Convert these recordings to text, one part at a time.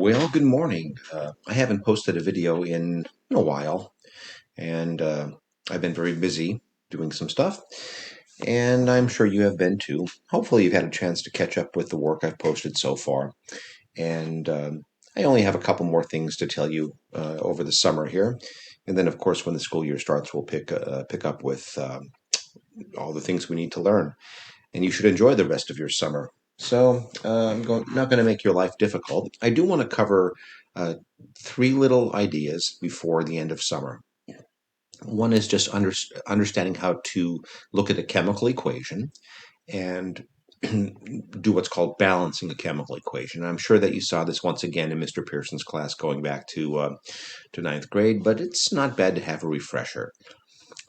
Well, good morning. I haven't posted a video in a while, and I've been very busy doing some stuff, and I'm sure you have been too. Hopefully, you've had a chance to catch up with the work I've posted so far, and I only have a couple more things to tell you over the summer here, and then, of course, when the school year starts, we'll pick up with all the things we need to learn, and you should enjoy the rest of your summer. So not going to make your life difficult. I do want to cover uh, three little ideas before the end of summer. One is just understanding how to look at a chemical equation and do what's called balancing a chemical equation. And I'm sure that you saw this once again in Mr. Pearson's class going back to ninth grade, but it's not bad to have a refresher.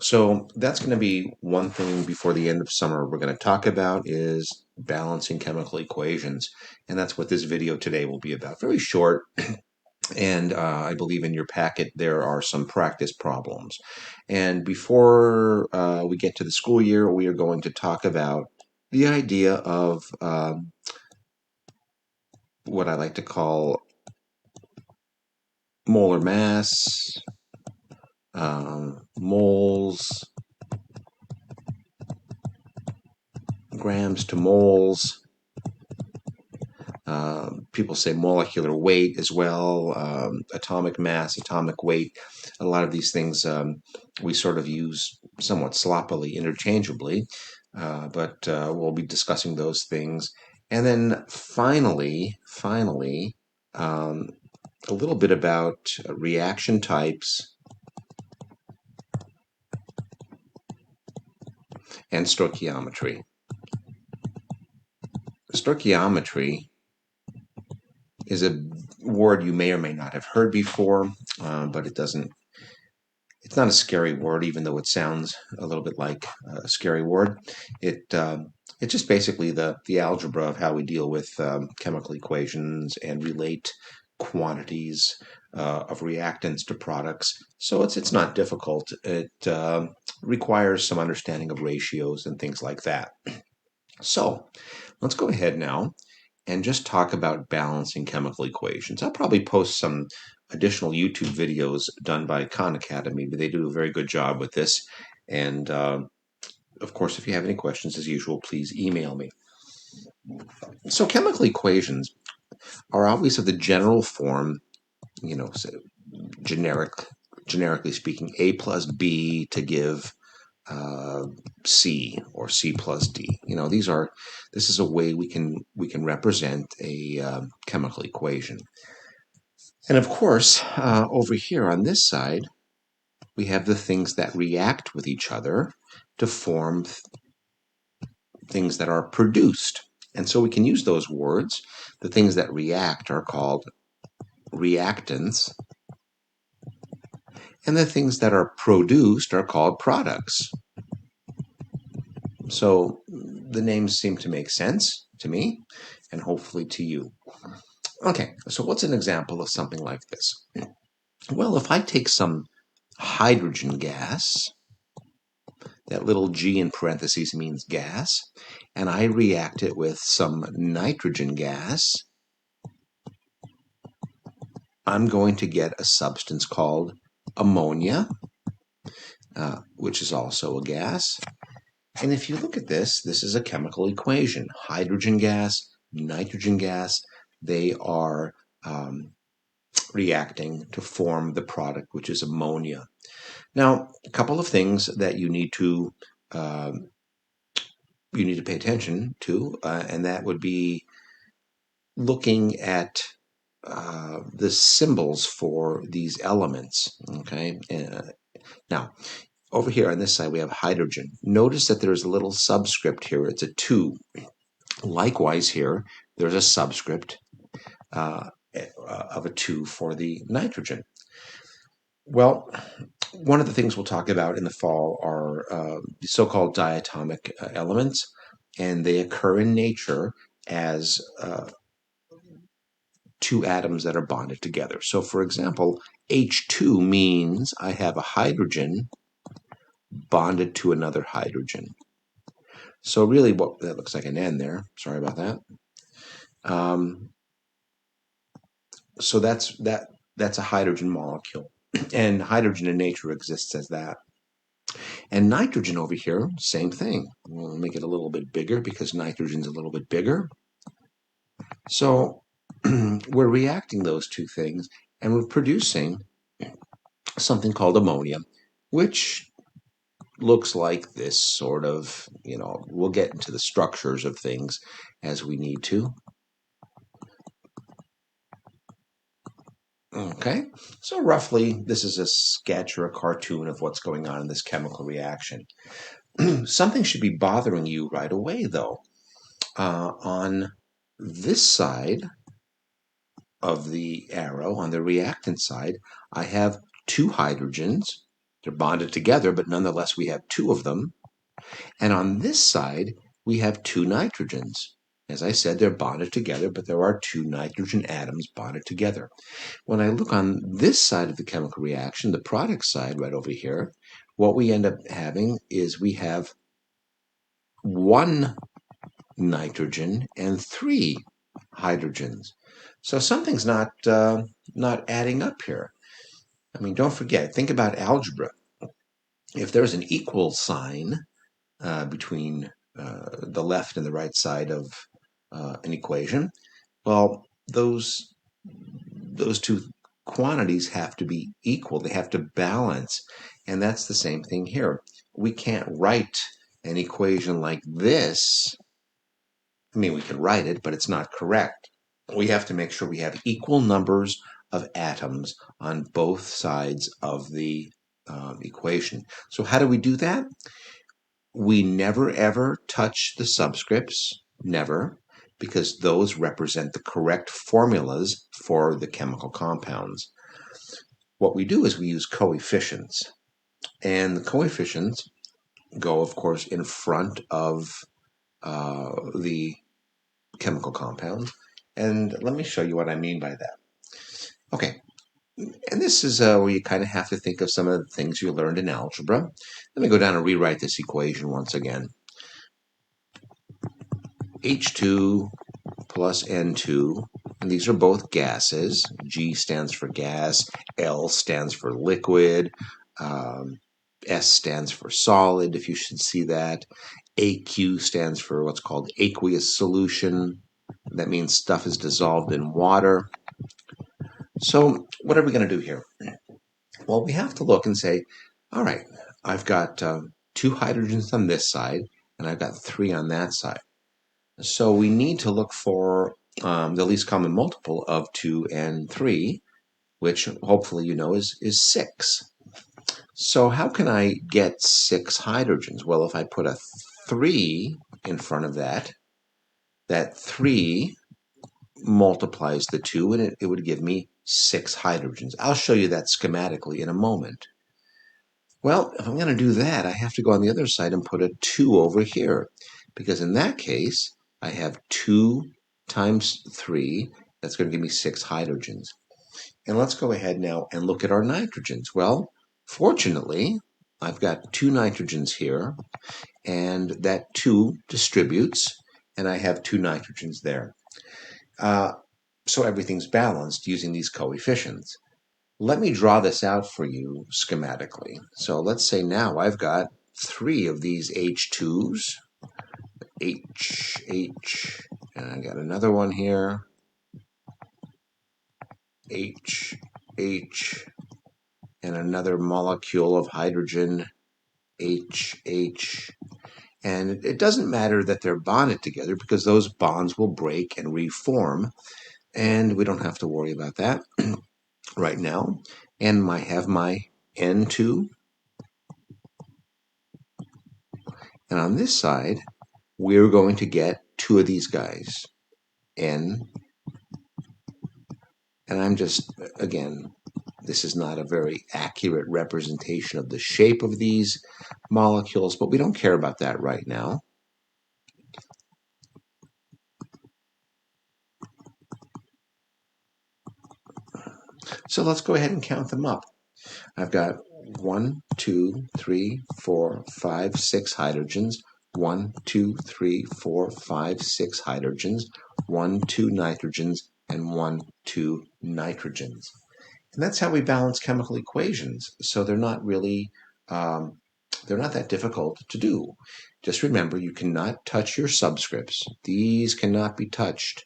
So that's going to be one thing before the end of summer we're going to talk about is balancing chemical equations. And that's what this video today will be about. Very short, and I believe in your packet there are some practice problems. And before we get to the school year, we are going to talk about the idea of what I like to call molar mass, moles, grams to moles. People say molecular weight as well, atomic mass, atomic weight. A lot of these things we sort of use somewhat sloppily, interchangeably, but we'll be discussing those things. And then finally, a little bit about reaction types and stoichiometry. Stoichiometry is a word you may or may not have heard before, but it's not a scary word, even though it sounds a little bit like a scary word. It's just basically the algebra of how we deal with chemical equations and relate quantities of reactants to products. So it's not difficult. It requires some understanding of ratios and things like that. So let's go ahead now and just talk about balancing chemical equations. I'll probably post some additional YouTube videos done by Khan Academy, but they do a very good job with this. And of course, if you have any questions, as usual, please email me. So chemical equations are always of the general form, so generically speaking, A plus B to give C or C plus D. This is a way we can represent a chemical equation. And of course, over here on this side, we have the things that react with each other to form things that are produced. And so we can use those words. The things that react are called reactants, and the things that are produced are called products. So the names seem to make sense to me, and hopefully to you. Okay, so what's an example of something like this? Well, if I take some hydrogen gas, that little G in parentheses means gas, and I react it with some nitrogen gas, I'm going to get a substance called ammonia, which is also a gas. And if you look at this is a chemical equation. Hydrogen gas, nitrogen gas, they are reacting to form the product, which is ammonia. Now, a couple of things that you need to pay attention to, and that would be looking at the symbols for these elements. Okay, now over here on this side we have hydrogen. Notice that there's a little subscript here. It's a 2. Likewise here, there's a subscript of a 2 for the nitrogen. Well, one of the things we'll talk about in the fall are the so-called diatomic elements, and they occur in nature as 2 atoms that are bonded together. So, for example, H2 means I have a hydrogen bonded to another hydrogen. So really, that looks like an N there. Sorry about that. So that's a hydrogen molecule. And hydrogen in nature exists as that. And nitrogen over here, same thing. We'll make it a little bit bigger because nitrogen's a little bit bigger. So we're reacting those two things and we're producing something called ammonia, which looks like this sort of, we'll get into the structures of things as we need to. Okay, so roughly this is a sketch or a cartoon of what's going on in this chemical reaction. Something should be bothering you right away, though. On this side of the arrow, on the reactant side, I have two hydrogens. They're bonded together, but nonetheless we have two of them. And on this side, we have two nitrogens. As I said, they're bonded together, but there are two nitrogen atoms bonded together. When I look on this side of the chemical reaction, the product side right over here, what we end up having is we have one nitrogen and three hydrogens. So something's not adding up here. I mean, don't forget, think about algebra. If there's an equal sign between the left and the right side of an equation, well, those two quantities have to be equal. They have to balance. And that's the same thing here. We can't write an equation like this. I mean, we can write it, but it's not correct. We have to make sure we have equal numbers of atoms on both sides of the equation. So how do we do that? We never ever touch the subscripts, never, because those represent the correct formulas for the chemical compounds. What we do is we use coefficients, and the coefficients go, of course, in front of the chemical compounds. And let me show you what I mean by that. Okay, and this is where you kind of have to think of some of the things you learned in algebra. Let me go down and rewrite this equation once again. H2 plus N2, and these are both gases. G stands for gas, L stands for liquid, S stands for solid, if you should see that. AQ stands for what's called aqueous solution. That means stuff is dissolved in water. So what are we going to do here? Well, we have to look and say, all right, I've got two hydrogens on this side, and I've got three on that side. So we need to look for the least common multiple of 2 and 3, which hopefully you know is 6. So how can I get 6 hydrogens? Well, if I put a 3 in front of that 3 multiplies the 2, and it would give me 6 hydrogens. I'll show you that schematically in a moment. Well, if I'm going to do that, I have to go on the other side and put a 2 over here, because in that case, I have 2 times 3. That's going to give me 6 hydrogens. And let's go ahead now and look at our nitrogens. Well, fortunately, I've got 2 nitrogens here, and that 2 distributes, and I have 2 nitrogens there. So everything's balanced using these coefficients. Let me draw this out for you schematically. So let's say now I've got 3 of these H2s, H, and I got another one here, H, and another molecule of hydrogen, H. And it doesn't matter that they're bonded together because those bonds will break and reform, and we don't have to worry about that right now. And I have my N2, and on this side, we're going to get 2 of these guys, N, and I'm just, again, this is not a very accurate representation of the shape of these molecules, but we don't care about that right now. So let's go ahead and count them up. I've got 1, 2, 3, 4, 5, 6 hydrogens, 1, 2, 3, 4, 5, 6 hydrogens, 1, 2 nitrogens, and 1, 2 nitrogens. And that's how we balance chemical equations. So they're not really, they're not that difficult to do. Just remember, you cannot touch your subscripts. These cannot be touched.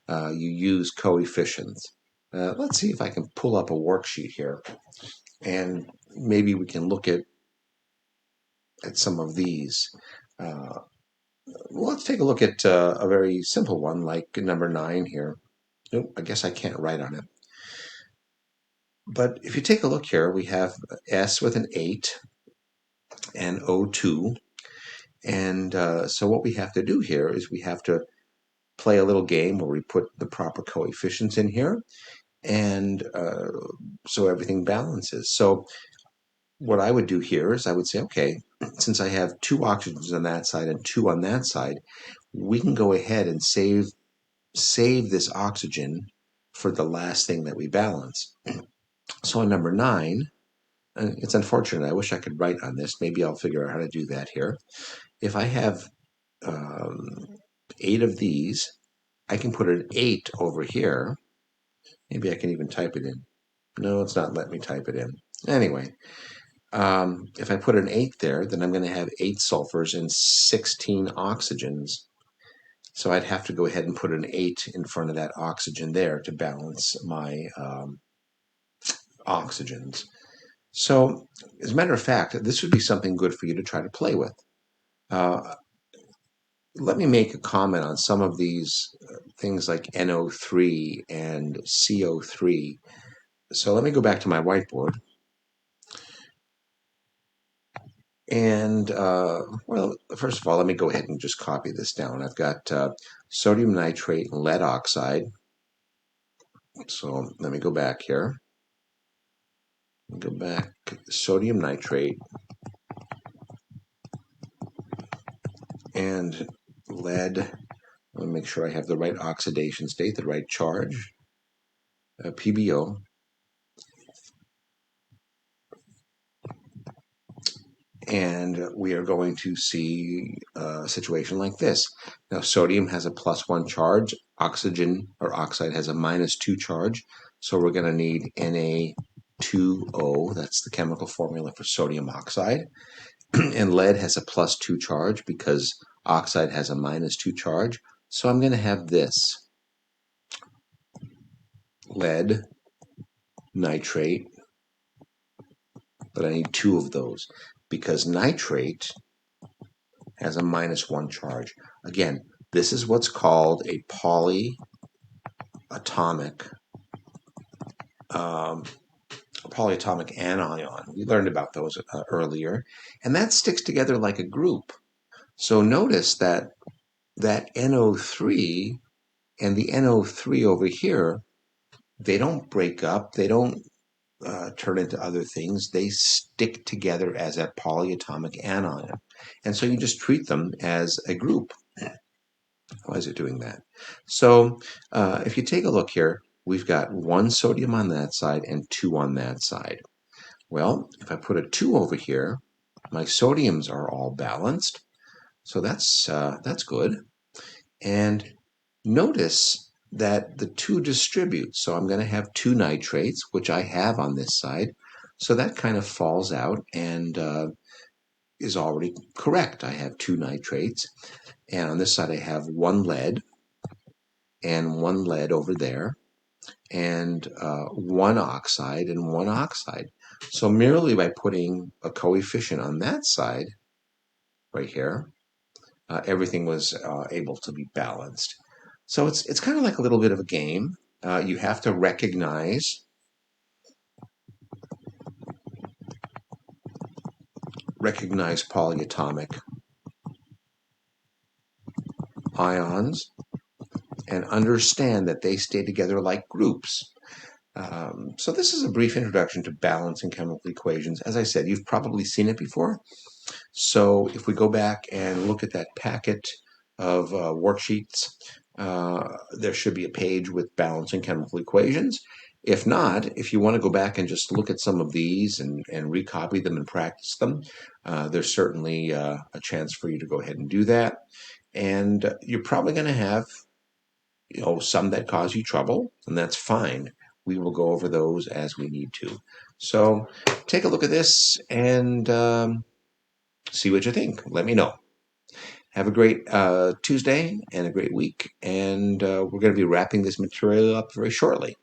You use coefficients. Let's see if I can pull up a worksheet here, and maybe we can look at some of these. Uh, let's take a look at a very simple one like number 9 here. Nope, I guess I can't write on it. But if you take a look here, we have S with an 8 and O2. And so what we have to do here is we have to play a little game where we put the proper coefficients in here, and so everything balances. So what I would do here is I would say, okay, since I have 2 oxygens on that side and 2 on that side, we can go ahead and save this oxygen for the last thing that we balance. So on number 9, it's unfortunate. I wish I could write on this. Maybe I'll figure out how to do that here. If I have 8 of these, I can put an 8 over here. Maybe I can even type it in. No, it's not letting me type it in. Anyway, if I put an 8 there, then I'm going to have 8 sulfurs and 16 oxygens. So I'd have to go ahead and put an 8 in front of that oxygen there to balance my oxygens. So, as a matter of fact, this would be something good for you to try to play with. Let me make a comment on some of these things like NO3 and CO3. So let me go back to my whiteboard. And, well, first of all, let me go ahead and just copy this down. I've got sodium nitrate and lead oxide. So let me go back here. Go back, sodium nitrate and lead. Let me make sure I have the right oxidation state, the right charge. PbO. And we are going to see a situation like this. Now, sodium has a +1 charge. Oxygen or oxide has a -2 charge. So we're going to need Na2O. That's the chemical formula for sodium oxide. And lead has a +2 charge because oxide has a -2 charge. So I'm going to have this. Lead, nitrate, but I need 2 of those because nitrate has a -1 charge. Again, this is what's called a polyatomic anion. We learned about those earlier, and that sticks together like a group. So notice that NO3 and the NO3 over here, they don't break up. They don't turn into other things. They stick together as a polyatomic anion. And so you just treat them as a group. Why is it doing that? So if you take a look here, we've got 1 sodium on that side and 2 on that side. Well, if I put a 2 over here, my sodiums are all balanced. So that's good. And notice that the 2 distribute. So I'm going to have 2 nitrates, which I have on this side. So that kind of falls out and is already correct. I have 2 nitrates. And on this side, I have 1 lead and 1 lead over there, and 1 oxide and 1 oxide. So merely by putting a coefficient on that side, right here, everything was able to be balanced. So it's kind of like a little bit of a game. You have to recognize polyatomic ions and understand that they stay together like groups. So this is a brief introduction to balancing chemical equations. As I said, you've probably seen it before. So if we go back and look at that packet of worksheets, there should be a page with balancing chemical equations. If not, if you want to go back and just look at some of these and recopy them and practice them, there's certainly a chance for you to go ahead and do that. And you're probably going to have some that cause you trouble, and that's fine. We will go over those as we need to. So take a look at this and see what you think. Let me know. Have a great Tuesday and a great week. And we're going to be wrapping this material up very shortly.